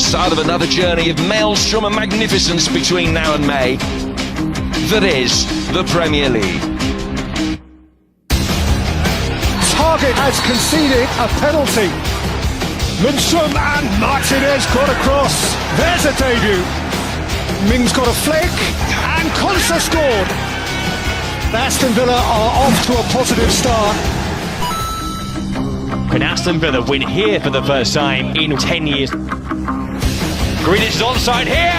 start of another journey of maelstrom and magnificence between now and May. That is the Premier League. Target has conceded a penalty. Lundstrom and Martinez got across. There's a debut. Mings got a flick and Konsa scored. Aston Villa are off to a positive start. Can Aston Villa win here for the first time in 10 years? Grealish is onside here!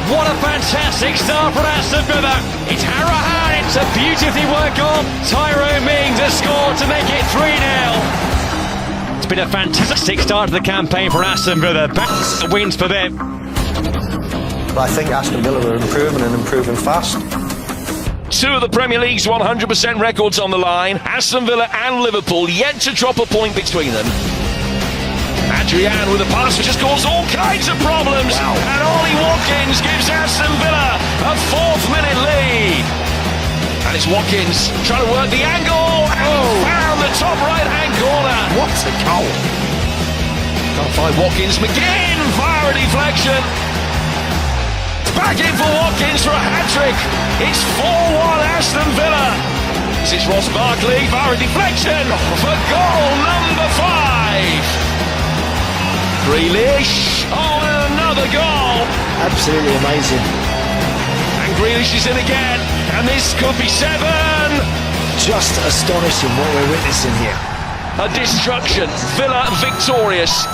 What a fantastic start for Aston Villa! It's Harahan, it's a beautifully worked goal. Tyrone Mings has scored to make it 3-0. It's been a fantastic start to the campaign for Aston Villa. Back wins for them. But I think Aston Villa are improving and improving fast. Two of the Premier League's 100% records on the line. Aston Villa and Liverpool yet to drop a point between them. Adrian with a pass which has caused all kinds of problems. Wow. And Ollie Watkins gives Aston Villa a 4th-minute lead. And it's Watkins trying to work the angle and found the top right-hand corner. What a goal! Can't find Watkins. McGinn via a deflection. Back in for Watkins for a hat-trick. It's 4-1 Aston Villa. This is Ross Barkley via a deflection for goal number 5. Grealish, and another goal. Absolutely amazing. And Grealish is in again, and this could be 7. Just astonishing what we're witnessing here. A destruction, Villa victorious.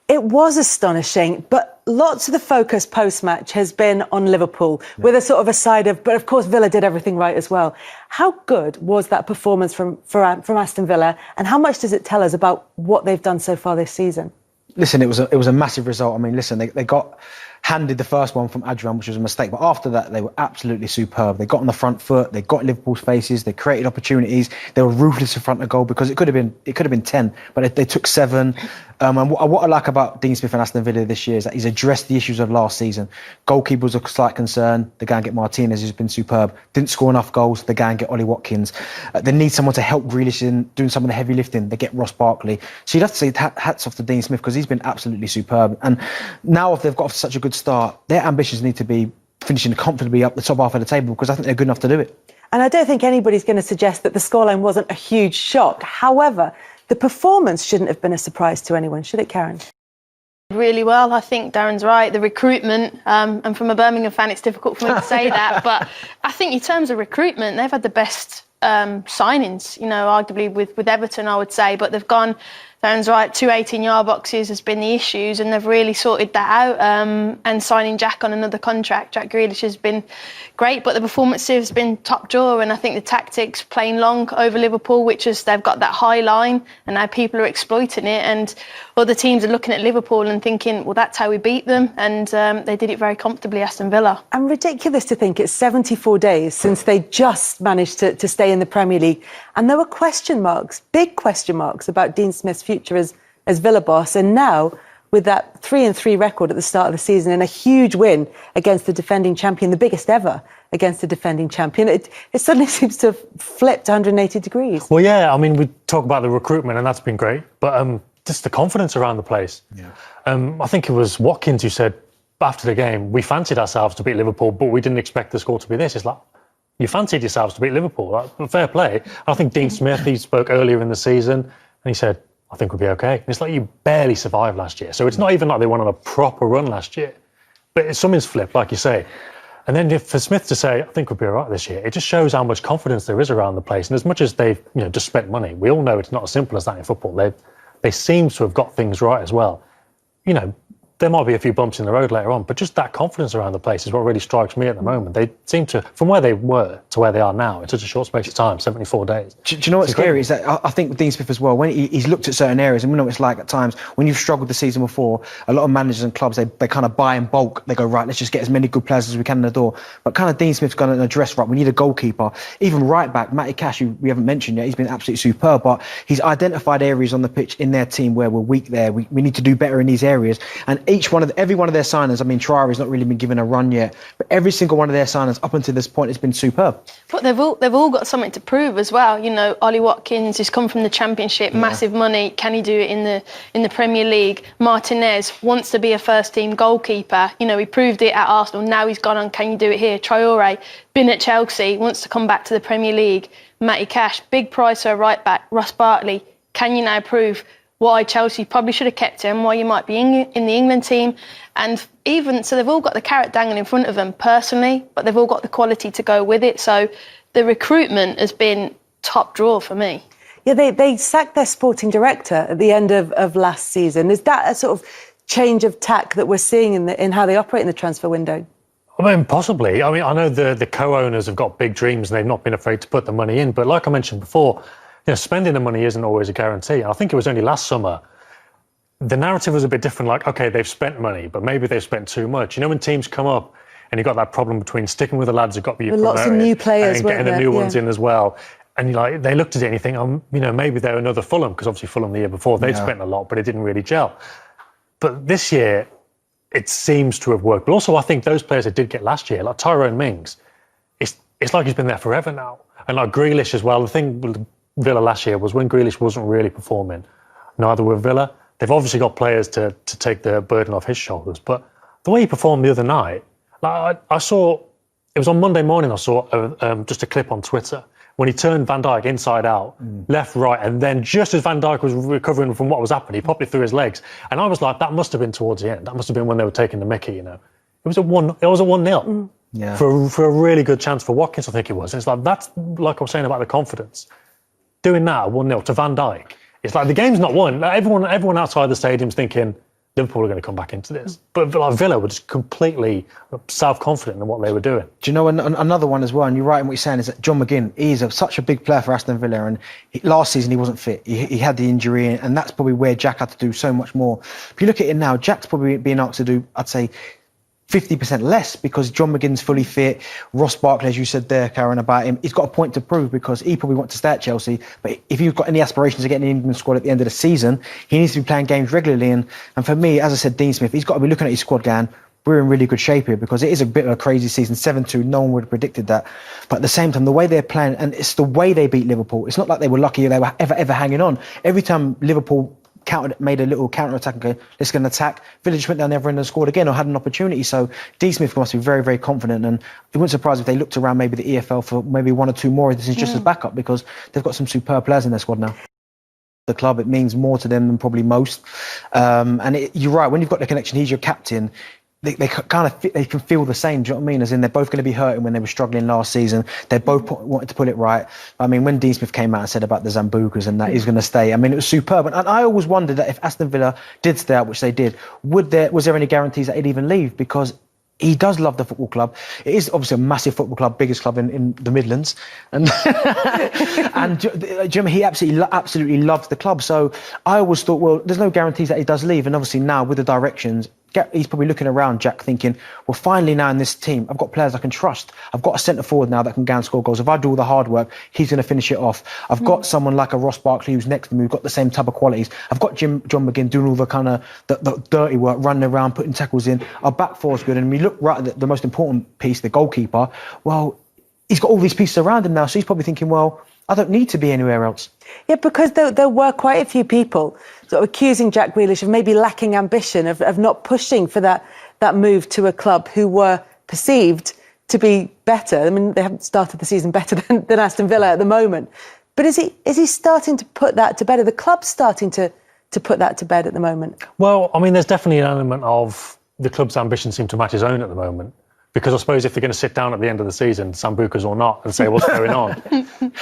It was astonishing, but lots of the focus post-match has been on Liverpool, with a sort of a side of, but of course Villa did everything right as well. How good was that performance from Aston Villa, and how much does it tell us about what they've done so far this season? Listen, it was a massive result. I mean, listen, they got handed the first one from Adrian, which was a mistake. But after that, they were absolutely superb. They got on the front foot. They got Liverpool's faces. They created opportunities. They were ruthless in front of goal because it could have been 10, but they took 7. And what I like about Dean Smith and Aston Villa this year is that he's addressed the issues of last season. Goalkeeper was a slight concern. They go and get Martinez, who's been superb. Didn't score enough goals. They go and get Ollie Watkins. They need someone to help Grealish in doing some of the heavy lifting. They get Ross Barkley. So you'd have to say hats off to Dean Smith because he's been absolutely superb. And now if they've got such a good start, their ambitions need to be finishing comfortably up the top half of the table because I think they're good enough to do it. And I don't think anybody's going to suggest that the scoreline wasn't a huge shock. However, the performance shouldn't have been a surprise to anyone, should it, Karen? Really well. I think Darren's right. The recruitment, and from a Birmingham fan, it's difficult for me to say that, but I think in terms of recruitment, they've had the best signings, arguably with Everton, I would say, but they've gone, Darren's right, 2 18-yard boxes has been the issues, and they've really sorted that out. And signing Jack on another contract, Jack Grealish, has been great, but the performance has been top draw, and I think the tactics playing long over Liverpool, which is they've got that high line, and now people are exploiting it, and other teams are looking at Liverpool and thinking, well, that's how we beat them, and they did it very comfortably, Aston Villa. And ridiculous to think it's 74 days since they just managed to stay in the Premier League, and there were question marks, big question marks about Dean Smith's future as Villa boss, and now with that 3-3 record at the start of the season and a huge win against the defending champion, the biggest ever against the defending champion, it suddenly seems to have flipped 180 degrees. Well, yeah, I mean, we talk about the recruitment and that's been great, but just the confidence around the place. Yeah. I think it was Watkins who said after the game, we fancied ourselves to beat Liverpool, but we didn't expect the score to be this. It's like, you fancied yourselves to beat Liverpool. Fair play. I think Dean Smith, he spoke earlier in the season and he said, I think we'll be okay. And it's like you barely survived last year. So it's not even like they went on a proper run last year. But something's flipped, like you say. And then for Smith to say, I think we'll be all right this year, it just shows how much confidence there is around the place. And as much as they've just spent money, we all know it's not as simple as that in football. They seem to have got things right as well. There might be a few bumps in the road later on, but just that confidence around the place is what really strikes me at the moment. They seem to, from where they were to where they are now, in such a short space of time, 74 days. Do you know what's scary is that I think with Dean Smith as well, when he's looked at certain areas, and we know what it's like at times, when you've struggled the season before, a lot of managers and clubs, they kind of buy in bulk. They go, right, let's just get as many good players as we can in the door. But kind of Dean Smith's going to address, right, we need a goalkeeper. Even right back, Matty Cash, who we haven't mentioned yet, he's been absolutely superb, but he's identified areas on the pitch in their team where we're weak there. We need to do better in these areas. And every one of their signings, I mean, Traore's not really been given a run yet, but every single one of their signings up until this point has been superb. But they've all got something to prove as well. You know, Ollie Watkins has come from the Championship, massive money. Can he do it in the Premier League? Martinez wants to be a first-team goalkeeper. You know, he proved it at Arsenal. Now he's gone on. Can you do it here? Traore, been at Chelsea, wants to come back to the Premier League. Matty Cash, big price for a right back. Ross Barkley, can you now prove why Chelsea probably should have kept him, why you might be in the England team? And even so, they've all got the carrot dangling in front of them personally, but they've all got the quality to go with it. So the recruitment has been top draw for me. Yeah, they sacked their sporting director at the end of last season. Is that a sort of change of tack that we're seeing in how they operate in the transfer window? I mean, possibly. I mean, I know the co-owners have got big dreams and they've not been afraid to put the money in. But like I mentioned before, you know, spending the money isn't always a guarantee. I think it was only last summer, the narrative was a bit different. Like, OK, they've spent money, but maybe they've spent too much. You know, when teams come up and you've got that problem between sticking with the lads who've got to be promoted, lots of new players, and getting the new ones in as well. And like, they looked at it and you think, you know, maybe they're another Fulham, because obviously Fulham the year before, they'd spent a lot, but it didn't really gel. But this year, it seems to have worked. But also, I think those players that did get last year, like Tyrone Mings, it's like he's been there forever now. And like Grealish as well. The thing with Villa last year was when Grealish wasn't really performing, neither were Villa. They've obviously got players to take the burden off his shoulders. But the way he performed the other night, like I saw, it was on Monday morning, I saw just a clip on Twitter when he turned Van Dijk inside out, left, right, and then just as Van Dijk was recovering from what was happening, he popped it through his legs. And I was like, that must have been towards the end. That must have been when they were taking the mickey, you know. It was a 1-0 for a really good chance for Watkins, I think it was. And it's like, that's like I was saying about the confidence. Doing that 1-0 to Van Dijk, it's like the game's not won. Like everyone outside the stadium's thinking Liverpool are going to come back into this. But like Villa were just completely self-confident in what they were doing. Do you know another one as well, and you're right in what you're saying, is that John McGinn, he's such a big player for Aston Villa, and last season he wasn't fit. He had the injury, and that's probably where Jack had to do so much more. If you look at it now, Jack's probably being asked to do, I'd say, 50% less, because John McGinn's fully fit. Ross Barkley, as you said there, Karen, about him, he's got a point to prove, because he probably wants to stay at Chelsea. But if you've got any aspirations of getting in the England squad at the end of the season, he needs to be playing games regularly. And for me, as I said, Dean Smith, he's got to be looking at his squad going, we're in really good shape here, because it is a bit of a crazy season. 7-2, no one would have predicted that. But at the same time, the way they're playing, and it's the way they beat Liverpool, it's not like they were lucky they were ever hanging on. Every time Liverpool made a little counter attack and go, let's go and attack, Villa just went down the other end and scored again, or had an opportunity. So D Smith must be very, very confident, and it wouldn't surprise if they looked around maybe the EFL for maybe one or two more. This is just as backup, because they've got some superb players in their squad now. The club, it means more to them than probably most. You're right, when you've got the connection, he's your captain. They can feel the same. Do you know what I mean? As in, they're both going to be hurting when they were struggling last season. They both wanted to put it right. I mean, when Dean Smith came out and said about the Zambucas and that he's going to stay, I mean, it was superb. And I always wondered that if Aston Villa did stay out, which they did, was there any guarantees that he'd even leave? Because he does love the football club. It is obviously a massive football club, biggest club in the Midlands, and Jim, he absolutely loves the club. So I always thought, well, there's no guarantees that he does leave. And obviously now with the directions, he's probably looking around, Jack, thinking, well, finally now in this team, I've got players I can trust. I've got a centre forward now that can go and score goals. If I do all the hard work, he's going to finish it off. I've got someone like a Ross Barkley who's next to me, who's got the same type of qualities. I've got John McGinn doing all the kind of the dirty work, running around, putting tackles in. Our back four is good. And we look right at the most important piece, the goalkeeper. Well, he's got all these pieces around him now. So he's probably thinking, well, I don't need to be anywhere else. Yeah, because there were quite a few people sort of accusing Jack Grealish of maybe lacking ambition, of not pushing for that move to a club who were perceived to be better. I mean, they haven't started the season better than Aston Villa at the moment. But is he starting to put that to bed? Are the clubs starting to put that to bed at the moment? Well, I mean, there's definitely an element of the club's ambition seem to match his own at the moment. Because I suppose if they're going to sit down at the end of the season, Sambucas or not, and say what's going on,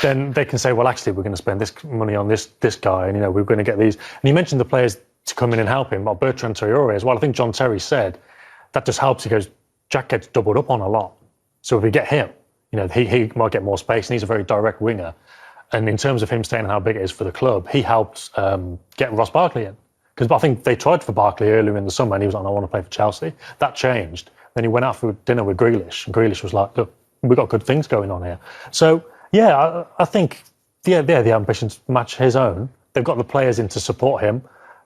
then they can say, well, actually, we're going to spend this money on this guy, and, you know, we're going to get these. And you mentioned the players to come in and help him, like Bertrand Traore as well. I think John Terry said that just helps. He goes, Jack gets doubled up on a lot. So if we get him, you know, he might get more space, and he's a very direct winger. And in terms of him staying and how big it is for the club, he helped get Ross Barkley in. Because I think they tried for Barkley earlier in the summer, and he was like, I want to play for Chelsea. That changed. Then he went out for dinner with Grealish, and Grealish was like, look, we've got good things going on here. So, yeah, I think the ambitions match his own. They've got the players in to support him.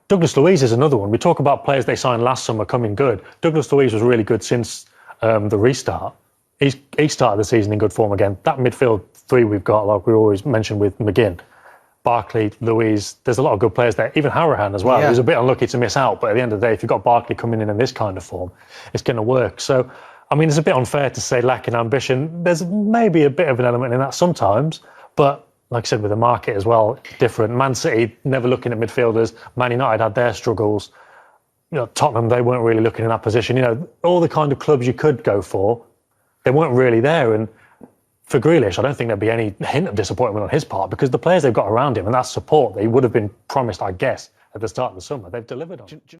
Douglas Luiz is another one. We talk about players they signed last summer coming good. Douglas Luiz was really good since the restart. He started the season in good form again. That midfield three we've got, like we always mentioned with McGinn, Barkley, Luiz, there's a lot of good players there. Even Harahan as well. He was a bit unlucky to miss out, but at the end of the day, if you've got Barkley coming in this kind of form, it's going to work. So, I mean, it's a bit unfair to say lacking ambition. There's maybe a bit of an element in that sometimes, but like I said, with the market as well, different. Man City never looking at midfielders. Man United had their struggles. You know, Tottenham, they weren't really looking in that position. You know, all the kind of clubs you could go for, they weren't really there. And for Grealish, I don't think there'd be any hint of disappointment on his part because the players they've got around him and that support they would have been promised, I guess, at the start of the summer, they've delivered on.